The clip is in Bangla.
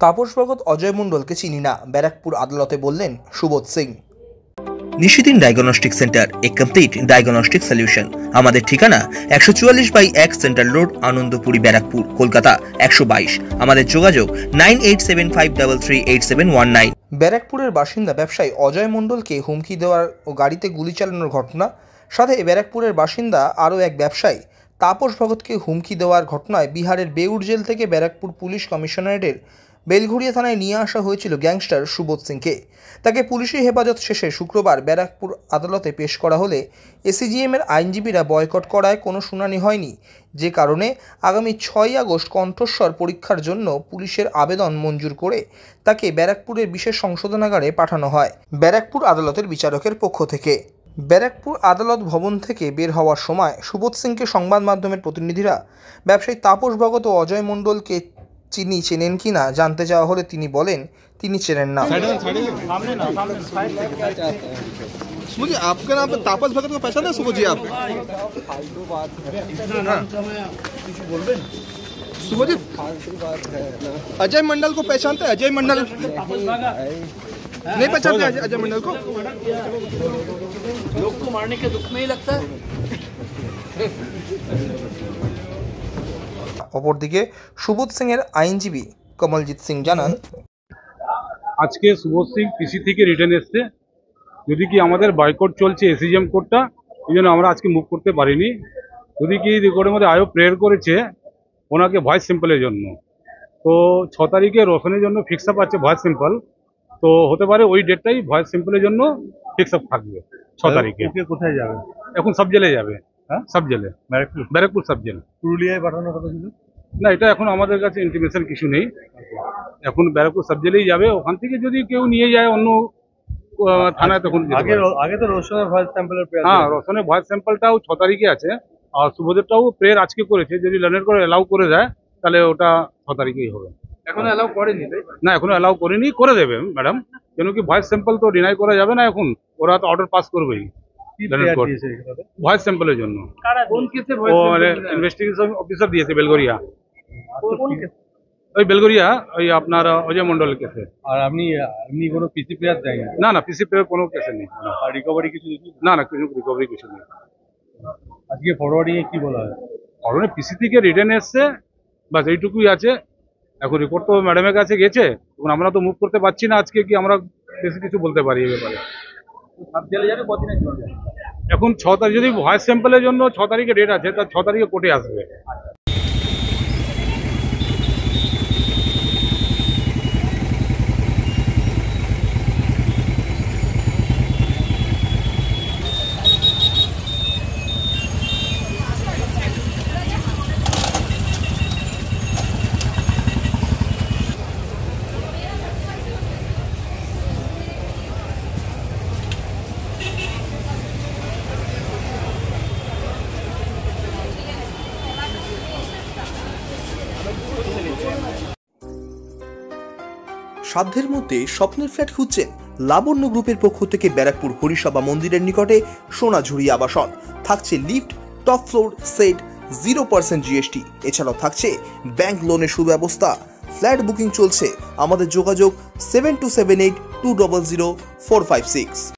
তাপস ভগত অজয় মণ্ডলকে চিনি না, ব্যারাকপুর আদালতে বললেন সুবোধ সিং। নিশিদিন ডায়াগনস্টিক সেন্টার, এ কমপ্লিট ডায়াগনস্টিক সলিউশন। আমাদের ঠিকানা 144/1 সেন্ট্রাল রোড, আনন্দপুরি, ব্যারাকপুর, কলকাতা 122। আমাদের যোগাযোগ 9875338719। ব্যারাকপুরের বাসিন্দা ব্যবসায়ী অজয় মণ্ডলকে হুমকি দেওয়ার ও গাড়িতে গুলি চালানোর ঘটনা, সাথে ব্যারাকপুরের বাসিন্দা আরও এক ব্যবসায়ী তাপস ভগতকে হুমকি দেওয়ার ঘটনায় বিহারের বেউর জেল থেকে ব্যারাকপুর পুলিশ কমিশনারেটের বেলঘড়িয়া থানায় নিয়ে আসা হয়েছিল গ্যাংস্টার সুবোধ সিংকে। তাকে পুলিশি হেফাজত শেষে শুক্রবার ব্যারাকপুর আদালতে পেশ করা হলে এসিজিএমের আইনজীবীরা বয়কট করায় কোনো শুনানি হয়নি, যে কারণে আগামী 6 আগস্ট কণ্ঠস্বর পরীক্ষার জন্য পুলিশের আবেদন মঞ্জুর করে তাকে ব্যারাকপুরের বিশেষ সংশোধনাগারে পাঠানো হয় ব্যারাকপুর আদালতের বিচারকের পক্ষ থেকে। ব্যারাকপুর আদালত ভবন থেকে বের হওয়ার সময় সুবোধ সিংকে সংবাদ মাধ্যমের প্রতিনিধিরা ব্যবসায়ী তাপস ভগত ও অজয় মণ্ডলকে চেনেন কিনা জানতে চাওয়া হলে তিনি বলেন তিনি চেনেন না। मुझे आपका नाम तापस भगत को पहचान है सुबोध जी? आप सुबोध जी अजय मंडल को पहचानते हैं? अजय मंडल नहीं पहचानते? अजय मंडल को लोग को मारने के दुख में ही लगता है। অপরদিকে সুবোধ সিংয়ের আইনজীবী কমলজিৎ সিং জানান, আজকে সুবোধ সিং পিসি থেকে রিটার্ন এসছে। যদি কি আমাদের বয়কট চলছে এসিজিএম কোর্টটা, এই জন্য আমরা আজকে মুভ করতে পারিনি। যদি কি কোর্টের মধ্যে আয়োগ প্রেয়ার করেছে ওনাকে ভয়েস সিম্পলের জন্য, তো 6 তারিখে রোশনের জন্য ফিক্স আপ আছে ভয়েস সিম্পল, তো হতে পারে ওই ডেটটাই ভয়েস সিম্পলের জন্য ফিক্স আপ থাকবে 6 তারিখে। কোথায় যাবে এখন সাব জেলে যাবে। হ্যাঁ, সাব জেলে, ব্যারাকপুর সাব জেল। পুরুলিয়ায় পাঠানোর কথা ছিল না, এটা এখন আমাদের কাছে ইন্টিমেশন কিছু নেই। এখন ব্যারাকপুর সাব জেলেই যাবে। ওখান থেকে যদি কেউ নিয়ে যায় অন্য থানায়, তখন আগে তো রোশনের ভয়েস স্যাম্পলের হ্যাঁ, রোশনের ভয়েস স্যাম্পলটাও 6 তারিখে আছে, আর সুবোধেরটাও প্রেয়ার আজকে করেছে। যদি লার্নের করে অ্যালাউ করে দেয় তাহলে ওটা 6 তারিখেই হবে। এখনো অ্যালাউ করেনি? না, এখনো অ্যালাউ করেনি, করে দেবে ম্যাডাম। কেন কি ভয়েস স্যাম্পল তো ডিনাই করা যাবে না, এখন ওরা তো অর্ডার পাস করবেই ভয়েস স্যাম্পলের জন্য। ইনভেস্টিগেশন অফিসার দিয়েছে বেলগড়িয়া, ওই বেলগড়িয়া, ওই আপনার অজয় মন্ডল কেসে। আর আপনি এমনি কোনো পিসি প্লেয়ার যায়নি? না না, পিসি প্লেয়ার কোনো কেসে নেই। আর রিকভারি কিছু? না না, কিছু রিকভারি কিছু নেই। আজকে ফরওয়ার্ডিং এ কি বলা হয়? ফরওয়ার্ডে পিসি থেকে রিটার্ন এসছে, বাস এইটুকুই আছে। এখন রিপোর্ট তো ম্যাডামের কাছে গেছে, এখন আমরা তো মুভ করতে পারছি না আজকে, কি আমরা বেশি কিছু বলতে পারি এই ব্যাপারে। এখন 6 তারিখ যদি ভয়েস স্যাম্পলের জন্য 6 তারিখে ডেট আছে, তার 6 তারিখে কোর্টে আসবে। সাধ্যের মধ্যে স্বপ্নের ফ্ল্যাট খুঁজছেন? লাবণ্য গ্রুপের পক্ষ থেকে ব্যারাকপুর হরিসভা মন্দিরের নিকটে সোনাঝুরি আবাসন। থাকছে lift, top floor, set, 0% GST. এছাড়াও থাকছে ব্যাংক লোনের সুব্যবস্থা। ফ্ল্যাট বুকিং চলছে। আমাদের যোগাযোগ 7278200456।